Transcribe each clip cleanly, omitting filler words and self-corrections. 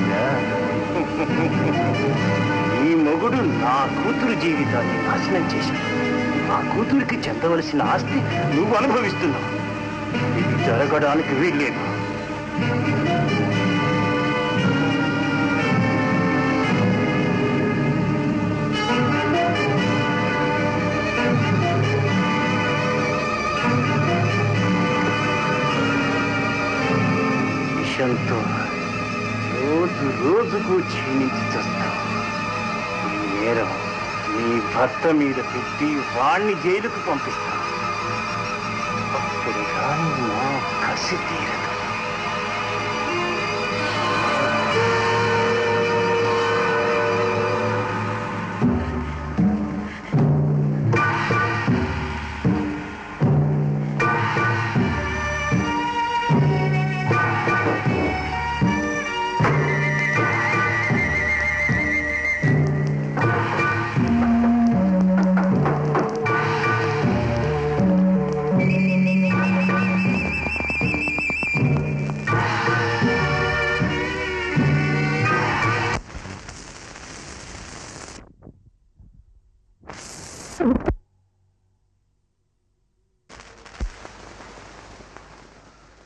తెలిసిందా? ఈ మొగుడు నా కూతురు జీవితాన్ని నాశనం చేశాడు. నా కూతురికి చెందవలసిన ఆస్తి నువ్వు అనుభవిస్తున్నావు. ఇది జరగడానికి వీల్లేదు. విషంతో రోజు రోజుకు క్షీణించి చస్తావు. ఈ నేరం నీ భర్త మీద పెట్టి వాణ్ణి జైలుకు పంపిస్తావు. అప్పుడు కానీ నా కసి తీరదు.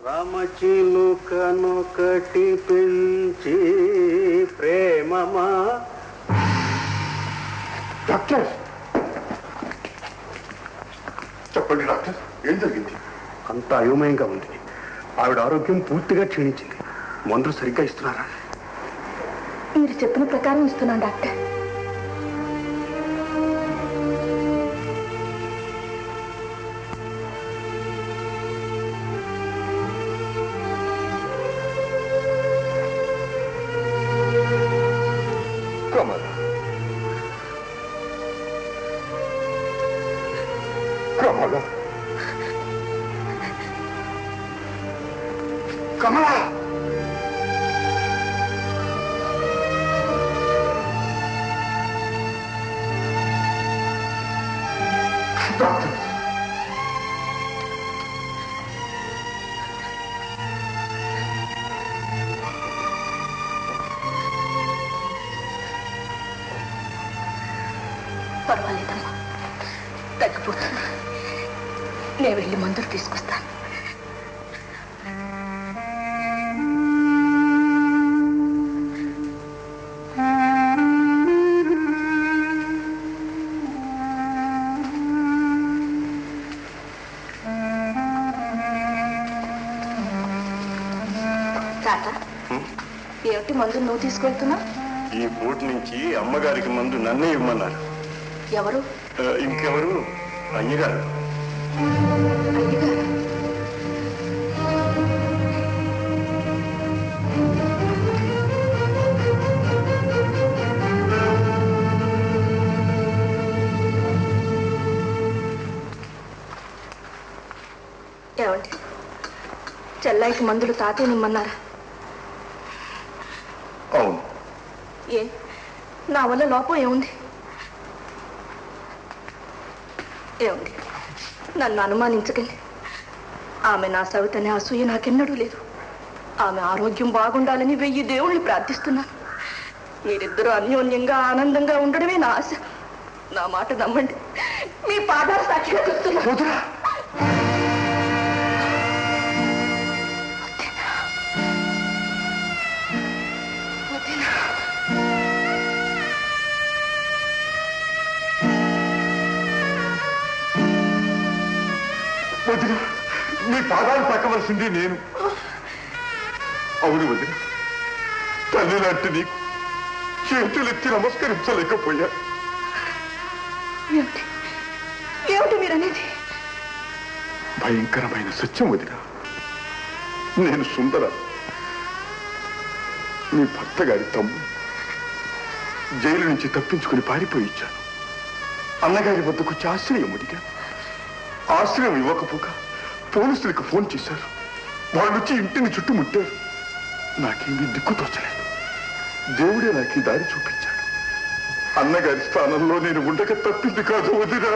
రామచిలుకనొకటి పెంచి ప్రేమమా. డాక్టర్ చెప్పండి డాక్టర్, ఏం జరిగింది? అంత అయోమయంగా ఉంది. ఆవిడ ఆరోగ్యం పూర్తిగా క్షీణించింది. మందులు సరిగ్గా ఇస్తున్నారా? మీరు చెప్పిన ప్రకారం ఇస్తున్నాను డాక్టర్. కమలా, డాక్టర్ పర్వాలేదమ్మా, తగ్గిపోతుంది. నేను వెళ్ళి మందులు తీసుకొస్తాను. ఏమిటి మందు నువ్వు తీసుకెళ్తున్నా? ఈ పూట నుంచి అమ్మగారికి మందు నన్నే ఇవ్వమన్నారు. ఎవరు? ఇంకెవరు? అయ్యగారు. అయ్యగారు? ఏమండి, చెల్లాయికి మందులు తాతే నిమ్మన్నారా? అవును. ఏ నా వల్ల లోపం ఏముంది? ఏముంది? నన్ను అనుమానించకండి. ఆమె నా సవితని అసూయ నాకెన్నడూ లేదు. ఆమె ఆరోగ్యం బాగుండాలని 1000 దేవుళ్ళని ప్రార్థిస్తున్నాను. మీరిద్దరూ అన్యోన్యంగా ఆనందంగా ఉండడమే నా ఆశ. నా మాట నమ్మండి. మీ పాదాలు సాక్షిగా చెప్తున్నా. వదిన, మీ పాదాలు తాకవలసింది నేను. అవును వదిన, తల్లి లాంటి నీకు చేతులెత్తి నమస్కరించలేకపోయా. ఏమిటి మీరనేది? భయంకరమైన సత్యం వదిన. నేను సుందర, మీ భర్త గారి తమ్ముడు. జైలు నుంచి తప్పించుకుని పారిపోయి ఇచ్చాను. అన్నగారి వద్దకు ఆశ్రయం అడిగా. ఆశ్రయం ఇవ్వకపోగా పోలీసులకు ఫోన్ చేశారు. వాళ్ళు వచ్చి ఇంటిని చుట్టుముట్టారు. నాకేమీ దిక్కు తోచలేదు. దేవుడే నాకు ఈ దారి చూపించాడు. అన్నగారి స్థానంలో నేను ఉండక తప్పింది కాదు వదినా.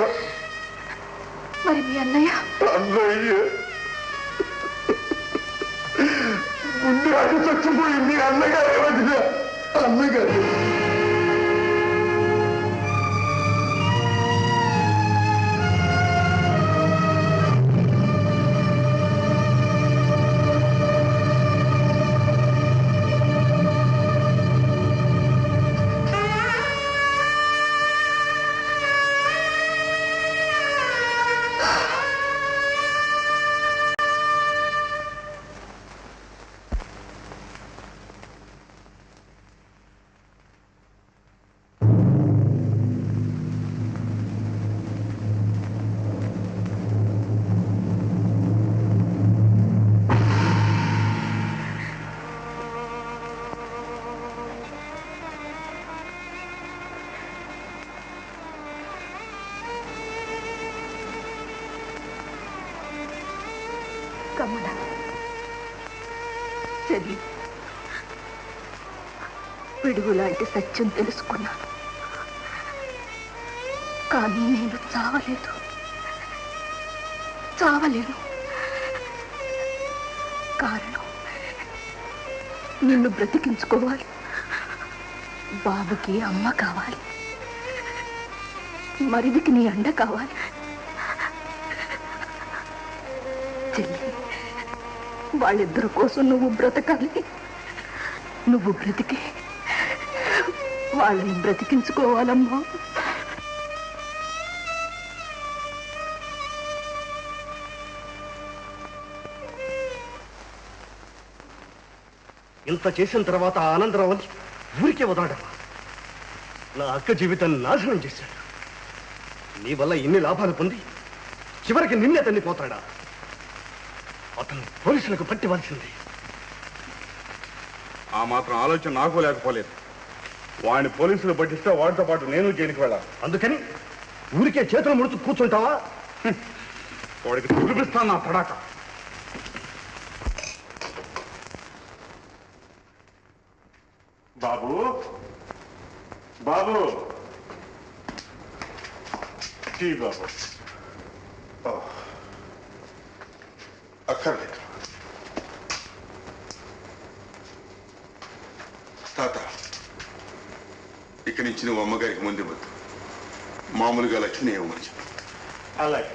మరి మీ అన్నయ్య? అన్నయ్య ముందు చచ్చిపోయింది. అన్నగారే వదినా. అన్నగారు కమల చెల్లి పిడుగు లాంటి సత్యం తెలుసుకున్నాను. కానీ నేను చావలేను. కారణం నిన్ను బ్రతికించుకోవాలి. బాబుకి అమ్మ కావాలి, మరిదికి నీ అండ కావాలి. చెల్లి, వాళ్ళిద్దరి కోసం నువ్వు బ్రతకాలి. నువ్వు బ్రతికి వాళ్ళని బ్రతికించుకోవాలమ్మా. ఇంత చేసిన తర్వాత ఆనందరావు ఊరికే వదలడమ్మా. నా అక్క జీవితాన్ని నాశనం చేశాడు. నీ వల్ల ఇన్ని లాభాలు పొంది చివరికి నిన్నే తల్లిపోతాడా? అతను పోలీసులకు పట్టివలసింది. ఆ మాత్రం ఆలోచన నాకు లేకపోలేదు. వాడిని పోలీసులు పట్టిస్తే వాడితో పాటు నేను జైలుకి వెళ్ళాలి. అందుకని ఊరికే చేతులు ముడుచు కూర్చుంటావా? వాడికి చూపిస్తాను నా తడాక. బాబు బాబు టీ బాబు. అక్కర్లేదు తాత. ఇక్కడి నుంచి నువ్వు అమ్మగారికి ముందు వద్దు. మామూలుగా లక్ష్మి ఇవ్వమని చెప్పు. అలాగే.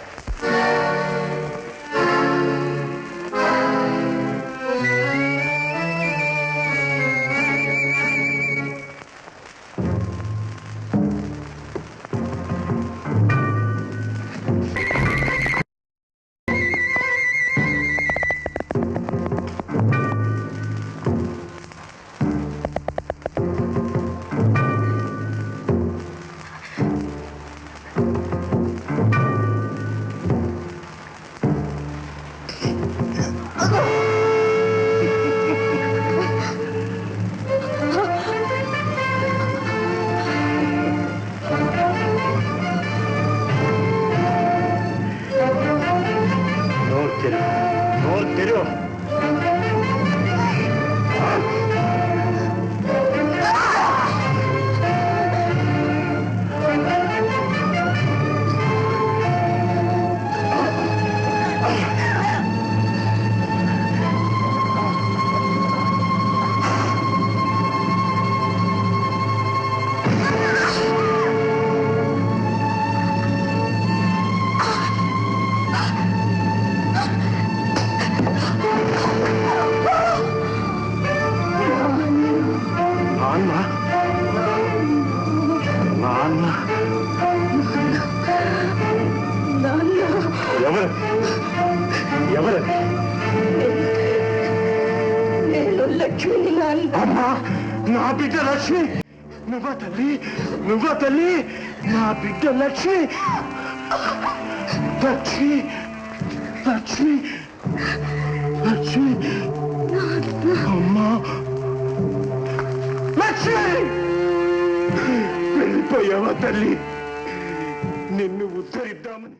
అమ్మా, నా బిడ్డ లక్ష్మి. నువ్వా తల్లి? నా బిడ్డ లక్ష్మి. లక్ష్మి లక్ష్మి లక్ష్మి అమ్మా, లక్ష్మి. వెళ్ళిపోయావా తల్లి? నిన్ను ఉద్ధరిద్దామని